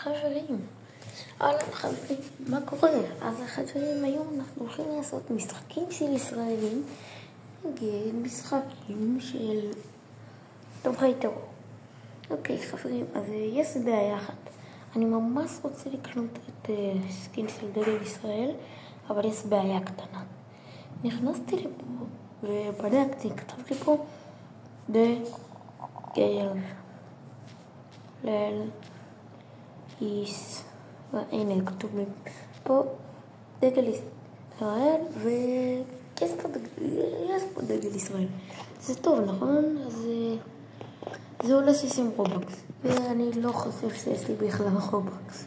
חברים, אהלן חברים, מה קורה? אז החברים, היום אנחנו הולכים לעשות משחקים של ישראלים נגד משחקים של תומכי טרור. אוקיי חברים, אז יש בעיה אחת. אני ממש רוצה לקנות את סקין של דגל ישראל, אבל יש בעיה קטנה. נכנסתי לפה ובדקתי, כתבתי פה דגל הנה כתוב לי פה דגל ישראל ויש פה דגל ישראל. זה טוב, נכון? אז זה עולה 60 רובקס ואני לא חושב שיש לי בכלל רובקס.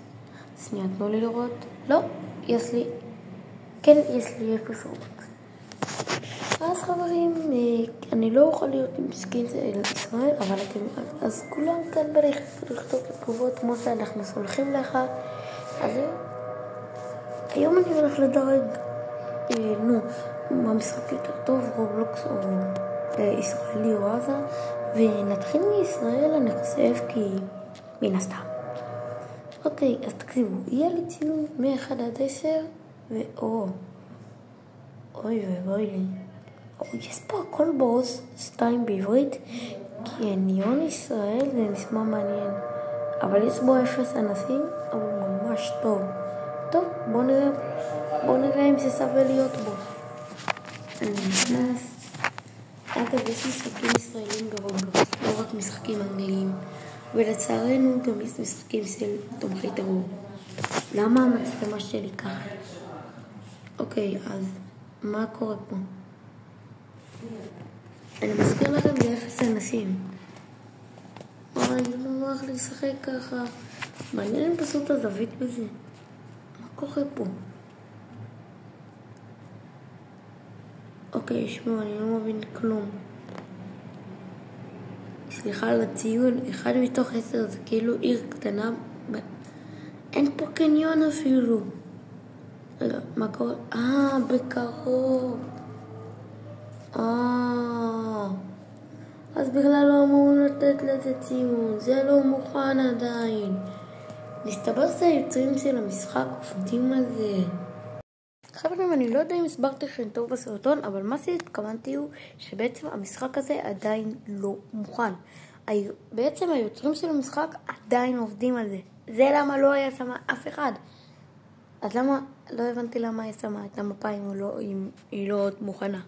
שנייה, תנו לי לראות. לא, יש לי 0 רובקס. אז חברים, אני לא אוכל להיות עם סקין של ישראל, אבל אז כולם כאן לכתוב תגובות כמו שאנחנו סולחים לך. אז היום אני הולך לדרג מה משחק יותר טוב, רובלוקס או ישראלי או עזה, ונתחיל מישראל אני חושב כי מן הסתם. אוקיי, אז תקשיבו, יהיה לי ציון מ-1 עד 10 אוי ובואי לי. יש פה הכל בוס 2 בעברית, קניון ישראל, זה נשמע מעניין, אבל יש בו 0 אנשים, אבל ממש טוב. טוב, בוא נראה אם זה שווה להיות בו. אני נכנס. אגב, יש משחקים ישראלים ברובלוקס, לא רק משחקים אנגליים, ולצערנו גם יש משחקים של תומכי טרור. למה המצלמה שלי ככה? אוקיי, אז מה קורה פה? אני מזכיר לכם ב0 אנשים. אוי, לא נוח לי לשחק ככה. מעניין פשוט הזווית בזה. מה קורה פה? אוקיי, שמוע, אני לא מבין כלום. סליחה על הציון, 1 מתוך 10 זה כאילו עיר קטנה. אין פה קניון אפילו. רגע, מה קורה? בקרוב. אז בכלל לא אמור לתת לזה ציון, זה לא מוכן עדיין. מסתבר שהיוצרים של המשחק עובדים על זה. חברים, אני לא יודע אם הסברתי לכם טוב בסרטון, אבל מה שהתכוונתי הוא שבעצם המשחק הזה עדיין לא מוכן. בעצם היוצרים של המשחק עדיין עובדים על זה. זה למה לא היה שם אף אחד. אז למה, לא הבנתי למה היה שם את המפה אם היא לא מוכנה.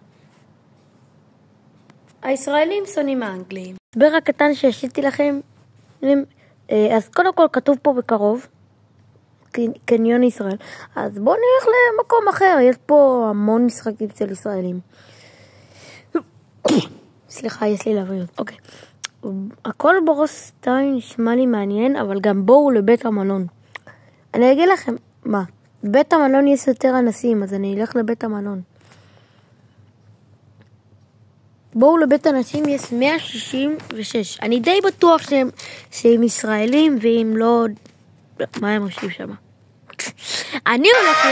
הישראלים שונאים האנגלים. הסבר הקטן שעשיתי לכם, אז קודם כל כתוב פה בקרוב, קניון ישראל. אז בואו נלך למקום אחר, יש פה המון משחקים של ישראלים. סליחה, יש לי להבריות. אוקיי. הכל בראש 2 נשמע לי מעניין, אבל גם בואו לבית המלון. אני אגיד לכם, מה? בבית המלון יש יותר אנשים, אז אני אלך לבית המלון. בואו לבית אנשים יש 166. אני די בטוח שהם ישראלים, ואם לא, מה הם עושים שם? אני הולך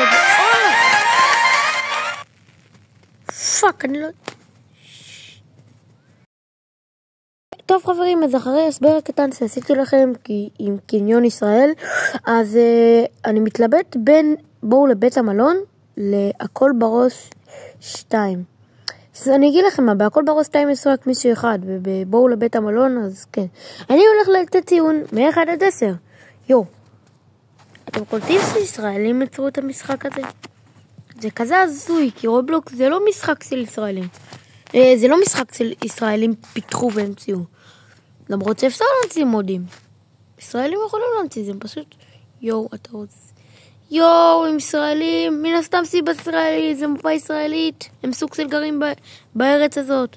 פאק, אני לא... טוב חברים, אז אחרי הסבר הקטן שעשיתי לכם עם קניון ישראל, אז אני מתלבט בין בואו לבית המלון להכל בראש 2. אז אני אגיד לכם מה, בהכל בראש 2 יש רק מישהו אחד, ובואו לבית המלון, אז כן. אני הולך לתת ציון מ-1 עד 10. אתם קולטים שישראלים יצרו את המשחק הזה? זה כזה הזוי, כי רובלוקס זה לא משחק של ישראלים. זה לא משחק של ישראלים פיתחו והמציאו. למרות שאפשר להמציא מודים. ישראלים יכולים להמציא, זה פשוט אתה רוצה... עם ישראלים, מן הסתם סיבה ישראלית, זה מפה ישראלית, הם סוג של גרים בארץ הזאת,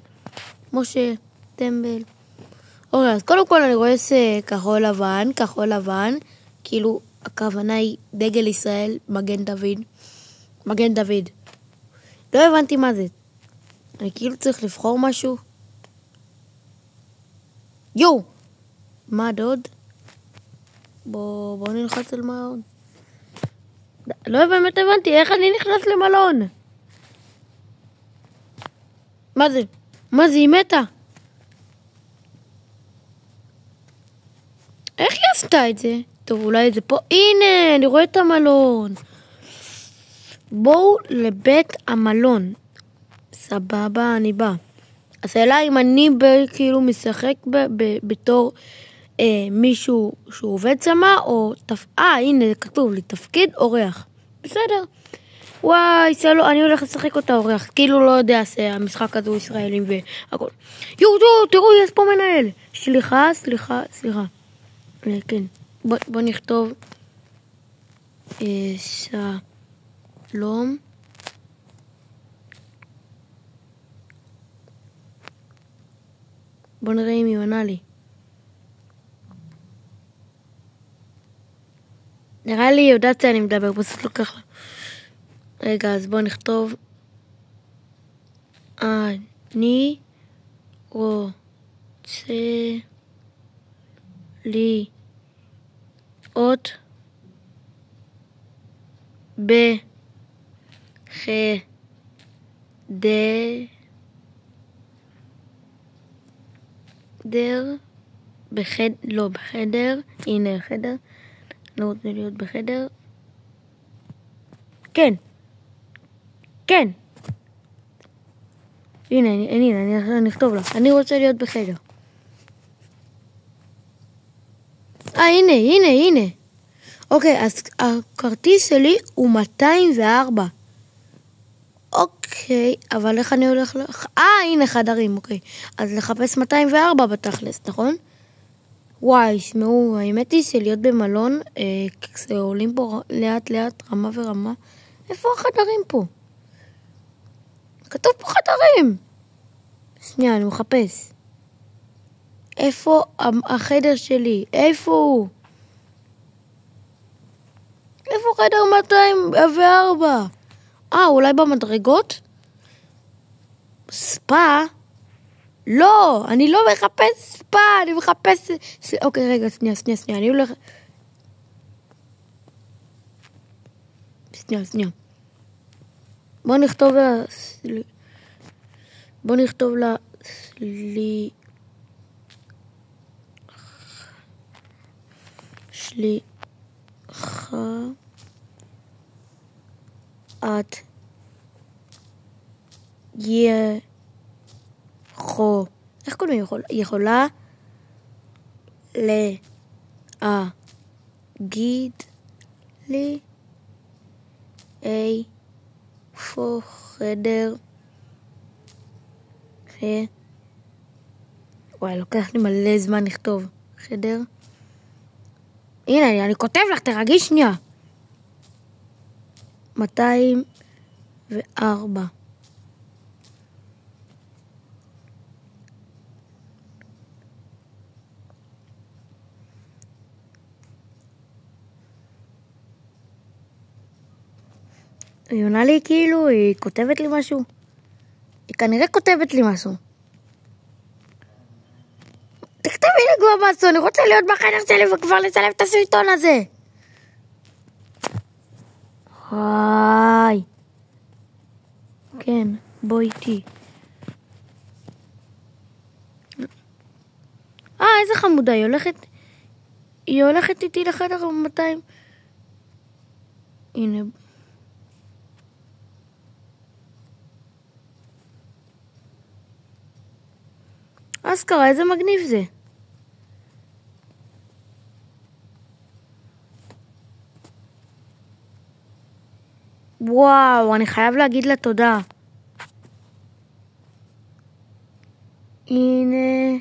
כמו שטמבל. אוקיי, אז קודם כל אני רואה כחול לבן, כאילו הכוונה היא דגל ישראל, מגן דוד. לא הבנתי מה זה, אני כאילו צריך לבחור משהו. מה דוד? בוא נלחץ על מה עוד. לא באמת הבנתי, איך אני נכנס למלון? מה זה? היא מתה? איך היא עשתה את זה? טוב, אולי זה פה. הנה, אני רואה את המלון. בואו לבית המלון. סבבה, אני בא. השאלה אם אני כאילו משחק בתור מישהו שהוא עובד שמה, או הנה, כתוב לי, תפקיד אורח. בסדר. וואי, אני הולך לשחק אותה אורח. כאילו לא יודע שהמשחק הזה הוא ישראלים והכל. יואו, תראו, יש פה מנהל. סליחה. כן. בוא נכתוב שלום. בוא נראה אם היא עונה לי. נראה לי יודעת שאני מדבר, פשוט לא ככה. רגע, אז בוא נכתוב. אני רוצה להיות בחדר, הנה חדר, לא רוצה להיות בחדר, כן, הנה, אני נכתוב לה, אני רוצה להיות בחדר. הנה. אוקיי, אז הכרטיס שלי הוא 204. אוקיי, אבל איך אני הולך הנה חדרים, אוקיי. אז לחפש 204 בתכלס, נכון? וואי, שמעו, האמת היא שלהיות במלון, כשעולים פה לאט לאט רמה ורמה. איפה החדרים פה? כתוב פה חדרים. שנייה, אני מחפש. איפה החדר שלי? איפה הוא? איפה חדר 204? אולי במדרגות? ספה? לא, אני לא מחפש ספה, אני מחפש... אוקיי, רגע, שנייה, אני הולך... שנייה. בוא נכתוב לה... סליחה, את איך קוראים יכולה להגיד לי איפה חדר וואי, לוקח לי מלא זמן לכתוב חדר. הנה, אני כותב לך, תרגי שנייה. 204. היא עונה לי כאילו, היא כותבת לי משהו. היא כנראה כותבת לי משהו. תכתבי לי כבר משהו, אני רוצה להיות בחדר שלי וכבר לצלם את הסרטון הזה. וואי. כן, בוא איתי. איזה חמודה, היא הולכת איתי לחדר 200. הנה. אסקרה, איזה מגניב זה. וואו, אני חייב להגיד לה תודה. הנה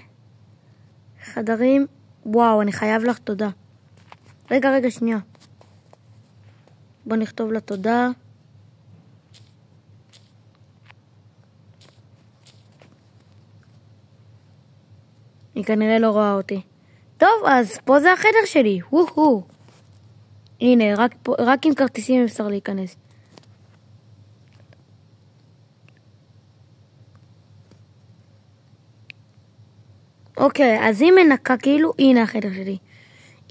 חדרים. וואו, אני חייב לך תודה. רגע, שנייה. בוא נכתוב לה תודה. היא כנראה לא רואה אותי. טוב, אז פה זה החדר שלי. הנה, רק עם כרטיסים אפשר להיכנס. אוקיי, אז היא מנקה כאילו, הנה החדר שלי.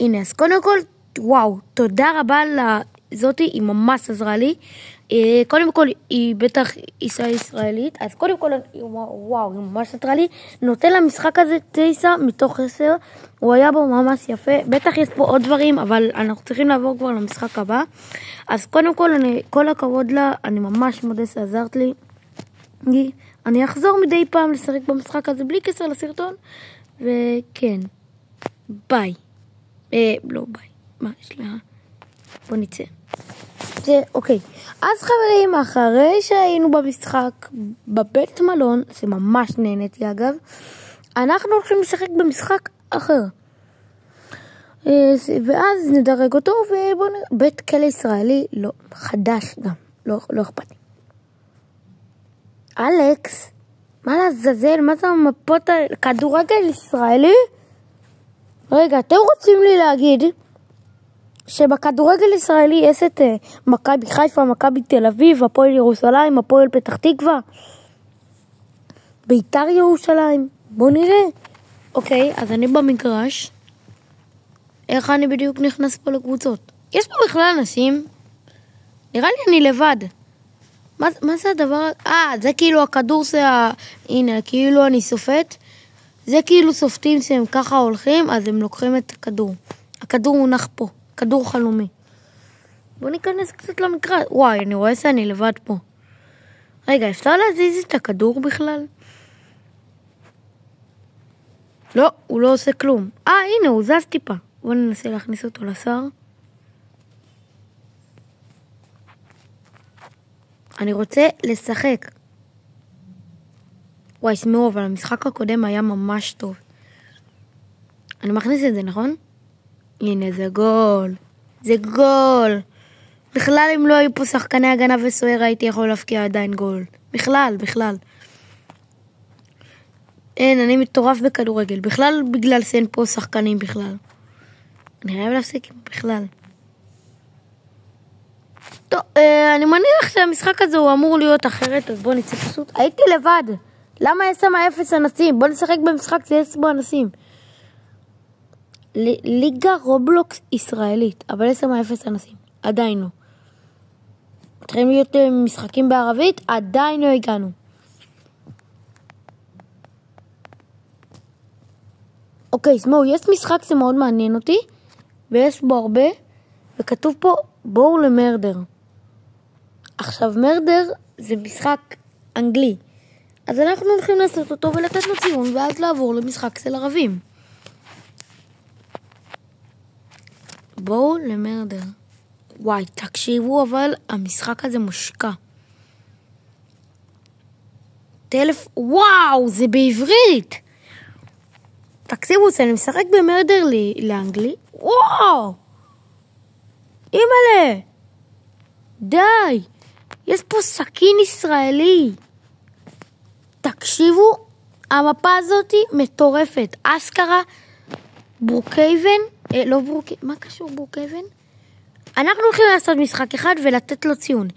הנה, אז קודם כל, וואו, תודה רבה לזאתי, היא ממש עזרה לי. קודם כל, היא בטח אישה ישראלית, אז קודם כל, וואו, היא ממש נתרה לי, נותן למשחק הזה 9 מתוך 10, הוא היה בו ממש יפה, בטח יש פה עוד דברים, אבל אנחנו צריכים לעבור כבר למשחק הבא, אז קודם כל, כל הכבוד לה, אני ממש מודה שעזרת לי, אני אחזור מדי פעם לשחק במשחק הזה, בלי קשר לסרטון, וכן, ביי. לא ביי, מה יש לה? בוא נצא. אוקיי, אז חברים, אחרי שהיינו במשחק בבית מלון, שממש נהניתי אגב, אנחנו הולכים לשחק במשחק אחר. ואז נדרג אותו, ובוא נראה, בית כלא ישראלי, לא, חדש גם, לא אכפת לי. אלכס, מה לעזאזל, מה זה המפות האלה? כדורגל ישראלי? רגע, אתם רוצים לי להגיד שבכדורגל ישראלי יש את מכבי חיפה, מכבי תל אביב, הפועל ירושלים, הפועל פתח תקווה, ביתר ירושלים, בוא נראה. אוקיי, אז אני במגרש. איך אני בדיוק נכנס פה לקבוצות? יש פה בכלל אנשים? נראה לי אני לבד. מה זה הדבר? זה כאילו הכדור הנה, כאילו אני סופט. זה כאילו סופטים שהם ככה הולכים, אז הם לוקחים את הכדור. הכדור מונח פה, כדור חלומי. בוא ניכנס קצת למקרא. וואי, אני רואה שאני לבד פה. רגע, אפשר להזיז את הכדור בכלל? לא, הוא לא עושה כלום. הנה, הוא זז טיפה. בוא ננסה להכניס אותו לשר. אני רוצה לשחק. וואי, שמעו, אבל המשחק הקודם היה ממש טוב. אני מכניס את זה, נכון? הנה, זה גול. זה גול. בכלל, אם לא היו פה שחקני הגנה וסוער, הייתי יכול להפקיע עדיין גול. בכלל. אין, אני מטורף בכדורגל. בכלל, בגלל שאין פה שחקנים בכלל. אני חייב להפסיק בכלל. טוב, אני מניח שהמשחק הזה הוא אמור להיות אחרת, אז בוא נצא פשוט. הייתי לבד. למה יש שם 0 אנשים? בוא נשחק במשחק שיש בו אנשים. ליגה רובלוקס ישראלית, אבל יש שם 0 אנשים. עדיין לא. מתחילים להיות משחקים בערבית, עדיין לא הגענו. אוקיי, שמעו, יש משחק שמאוד מעניין אותי, ויש בו הרבה, וכתוב פה בואו למרדר. עכשיו, מרדר זה משחק אנגלי. אז אנחנו הולכים לעשות אותו ולתת לו ציון, ואז לעבור למשחק של ערבים. בואו למרדר. וואי, תקשיבו, אבל המשחק הזה מושקע. וואו, זה בעברית. תקשיבו, שאני משחק במרדר לאנגלי. וואו! אימאלה! די! יש פה סכין ישראלי. תקשיבו, המפה הזאת מטורפת. אסקרה, ברוקייבן, לא ברוקייבן, מה קשור ברוקייבן? אנחנו הולכים לעשות משחק אחד ולתת לו ציון.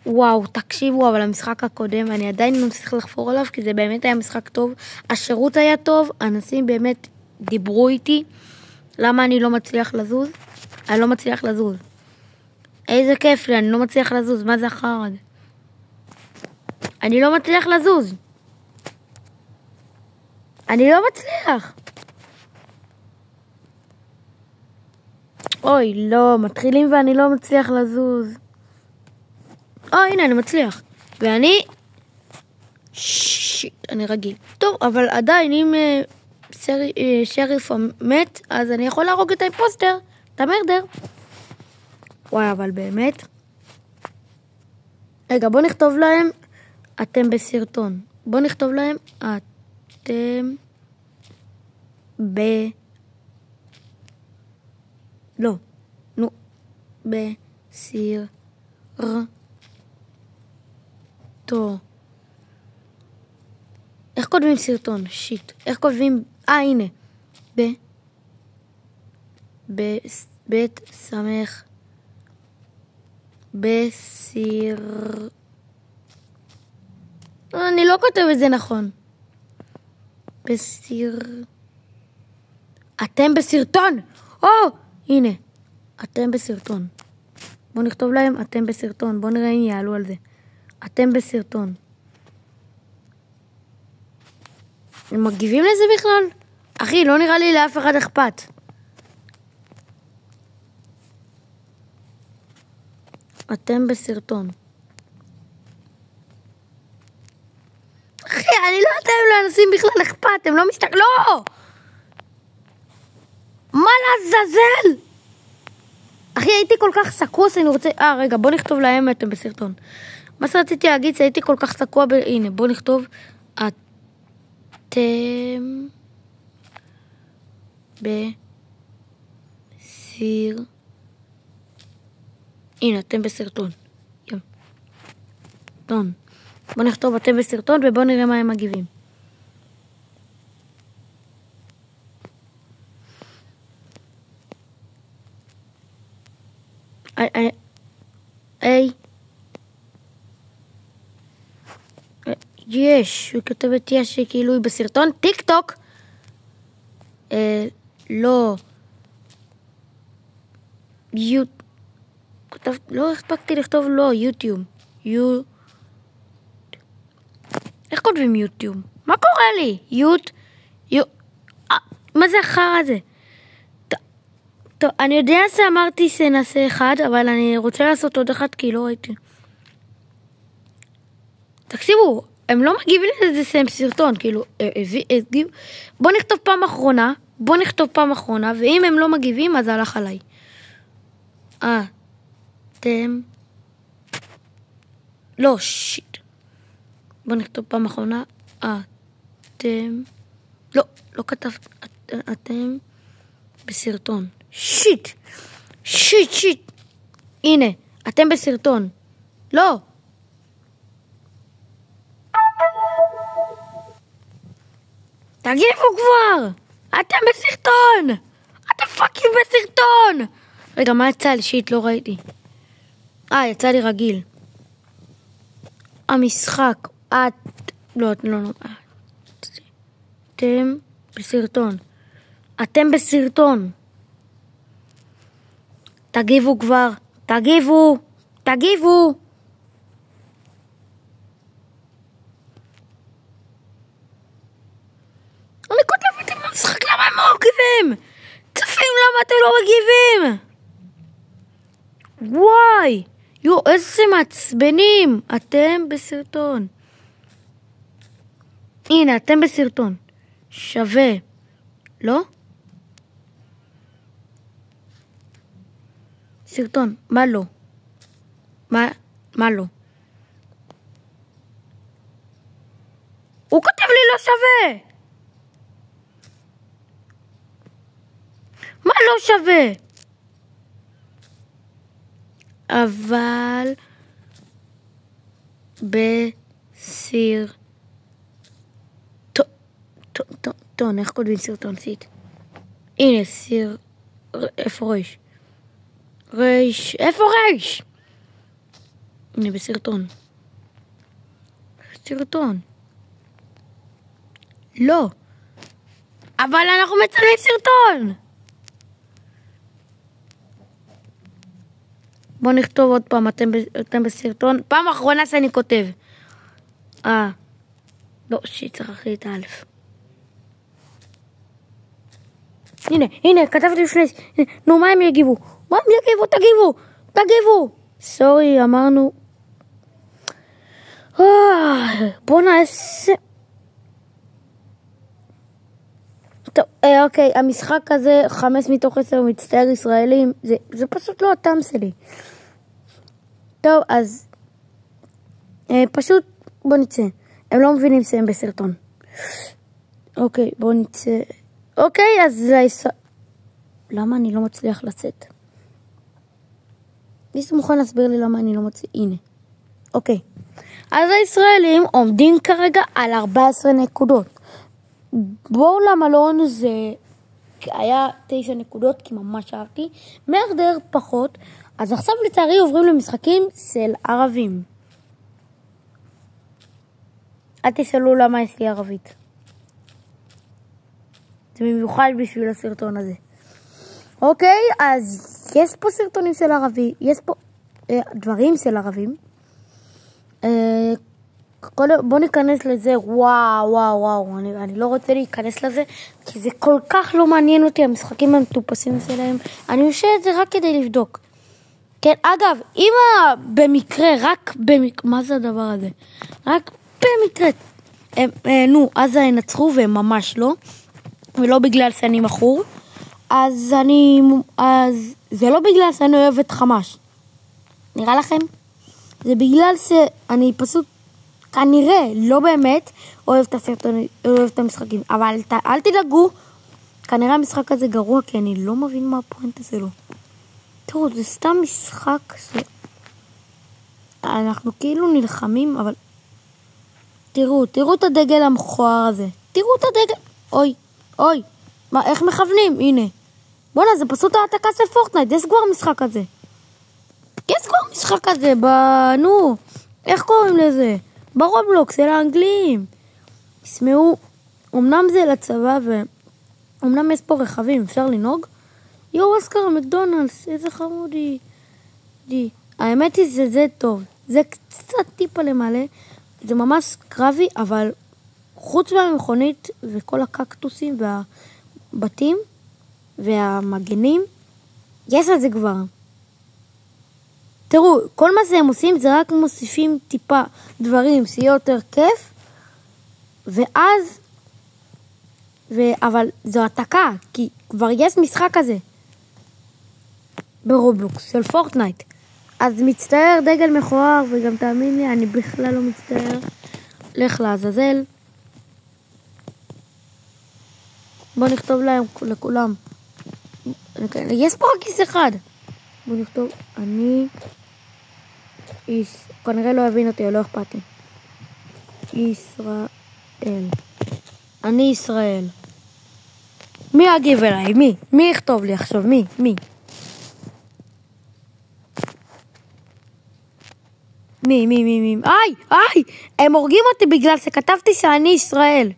וואו, תקשיבו, אבל המשחק הקודם, אני עדיין לא צריך לחפור עליו, כי זה באמת היה משחק טוב. השירות היה טוב, אנשים באמת דיברו איתי. למה אני לא מצליח לזוז? אני לא מצליח לזוז. איזה כיף לי, אני לא מצליח לזוז. מה זה אחר הזה? אני לא מצליח לזוז. אני לא מצליח. אוי, לא, מתחילים ואני לא מצליח לזוז. הנה, אני מצליח. ואני... שיט, אני רגיל. טוב, אבל עדיין, אם שריף מת, אז אני יכול להרוג את האימפוסטר, את המרדר. וואי, אבל באמת. רגע, בוא נכתוב להם, אתם בסרטון. בוא נכתוב להם, אתם לא. נו. בסרטון. איך כותבים סרטון? שיט. איך כותבים? הנה. בית שמח. אני לא כותב את זה נכון. אתם בסרטון. הנה. אתם בסרטון. בואו נכתוב להם, אתם בסרטון. בואו נראה אם יעלו על זה. אתם בסרטון. הם מגיבים לזה בכלל? אחי, לא נראה לי לאף אחד אכפת. אתם בסרטון. אחי, אני לא יודעת אם לאנשים בכלל אכפת, הם לא לא! מה לעזאזל? אחי, הייתי כל כך סקרוס, אני רוצה... רגע, בוא נכתוב להם, אתם בסרטון. מה שרציתי להגיד, שהייתי כל כך סקוע הנה, בוא נכתוב, אתם הנה, אתם בסרטון. סרטון. בוא נכתוב אתם בסרטון ובוא נראה מה הם מגיבים. יש, הוא כותבת יש כאילו היא בסרטון. טיק טוק. לא. לא הספקתי לכתוב לא, יוטיוב. איך כותבים יוטיוב? מה קורה לי? מה זה אחר הזה? טוב, אני יודע שאמרתי שנעשה אחד, אבל אני רוצה לעשות עוד אחד כי לא ראיתי. תקשיבו, הם לא מגיבים לזה שהם סרטון, כאילו, בוא נכתוב פעם אחרונה, ואם הם לא מגיבים, אז הלך עליי. אתם... לא, שיט. בוא נכתוב פעם אחרונה. אתם... לא כתבת. אתם בסרטון. שיט. הנה, אתם בסרטון. לא. תגיבו כבר. אתם בסרטון. אתם פאקינג בסרטון. רגע, מה יצא לי? שיט, לא ראיתי. יצא לי רגיל. המשחק. לא. אתם בסרטון. אתם בסרטון. תגיבו כבר. תגיבו. אני כותבת עם המשחק, למה הם לא מגיבים? צפים, למה אתם לא מגיבים? וואי. איזה מעצבנים. אתם בסרטון. הנה, אתם בסרטון. שווה. לא? סרטון. מה לא? מה לא? הוא כותב לי לא שווה. מה לא שווה? אבל בסרטון, איך כותבים סרטון סיט? הנה, איפה רש? איפה רש? הנה, בסרטון. סרטון. לא. אבל אנחנו מצלמים סרטון. בוא נכתוב עוד פעם, אתם בסרטון. פעם אחרונה שאני כותב. לא, צריך את האלף. הנה, כתבתי לפני. נו, מה הם יגיבו? תגיבו. סורי, אמרנו. בוא נעשה. טוב, אוקיי, המשחק הזה 5 מתוך 10 מצטער ישראלים, זה פשוט לא הטעם שלי. טוב, אז פשוט בוא נצא. הם לא מבינים שהם בסרטון. אוקיי, בוא נצא. אוקיי, אז למה אני לא מצליח לצאת? מישהו מוכן להסביר לי למה אני לא מצליח? הנה. אוקיי. אז הישראלים עומדים כרגע על 14 נקודות. בואו למלון זה היה 9 נקודות, כי ממש אהבתי. מרדר פחות. אז עכשיו לצערי עוברים למשחקים של ערבים. אל תשאלו למה יש לי ערבית. זה במיוחד בשביל הסרטון הזה. אוקיי, אז יש פה סרטונים של ערבי. יש פה... דברים של ערבים. בוא ניכנס לזה, וואו, אני לא רוצה להיכנס לזה, כי זה כל כך לא מעניין אותי, המשחקים המטופסים שלהם. אני עושה את זה רק כדי לבדוק. כן, אגב, אם במקרה, מה זה הדבר הזה? רק במקרה, אז ינצחו והם ממש לא, ולא בגלל שאני מכור, אז זה לא בגלל שאני אוהב את חמאס. נראה לכם? זה בגלל שאני פשוט כנראה לא באמת אוהב את המשחקים, אבל אל תדאגו, כנראה המשחק הזה גרוע, כי אני לא מבין מה הפואנטה שלו. תראו, זה סתם משחק אנחנו כאילו נלחמים, אבל תראו את הדגל המכוער הזה. תראו את הדגל. אוי. מה, איך מכוונים? הנה. בוא'נה, זה פשוט העתקה של פורטנייט. יש כבר משחק הזה. נו, איך קוראים לזה? ברובלוקס, אלה האנגלים. תשמעו, אמנם זה לצבא, ואמנם יש פה רכבים, אפשר לנהוג. אוסקר, מקדונלדס, איזה חמודי. האמת היא זה טוב. זה קצת טיפה למעלה. זה ממש קרבי, אבל חוץ מהמכונית וכל הקקטוסים והבתים והמגנים, יש על זה כבר. תראו, כל מה שהם עושים זה רק מוסיפים טיפה דברים שיהיה יותר כיף, אבל זו עתקה, כי כבר יש משחק כזה ברובלוקס של פורטנייט. אז מצטער, דגל מכוער, וגם תאמין לי, אני בכלל לא מצטער. לך לעזאזל. בוא נכתוב להם, לכולם. יש פה רק כיס אחד. בוא נכתוב, כנראה לא הבין אותי, לא אכפת לי. ישראל. אני ישראל. מי יגיב אליי? מי יכתוב לי עכשיו? מי? הם הורגים אותי בגלל שכתבתי שאני ישראל.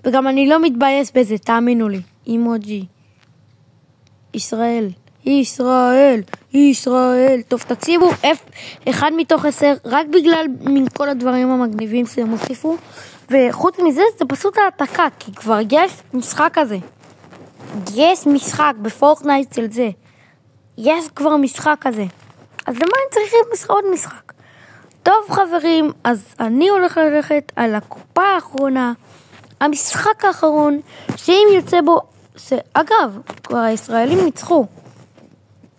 וגם אני לא מתבייש בזה, תאמינו לי. אימוג'י. ישראל. טוב, תקשיבו, 1 מתוך 10, רק בגלל כל הדברים המגניבים שהם הוסיפו. וחוץ מזה, זה פשוט העתקה, כי כבר יש משחק כזה. יש משחק בפורטנייט של זה. יש כבר משחק כזה. אז למה הם צריכים עוד משחק? טוב חברים, אז אני הולך ללכת על הקופה האחרונה, המשחק האחרון, שאם יוצא בו, אגב, כבר הישראלים ניצחו.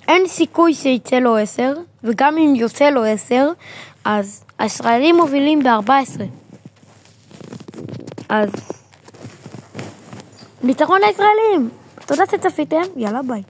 אין סיכוי שיצא לו 10, וגם אם יוצא לו 10, אז הישראלים מובילים ב-14. אז ניצחון לישראלים. תודה שצפיתם, יאללה ביי.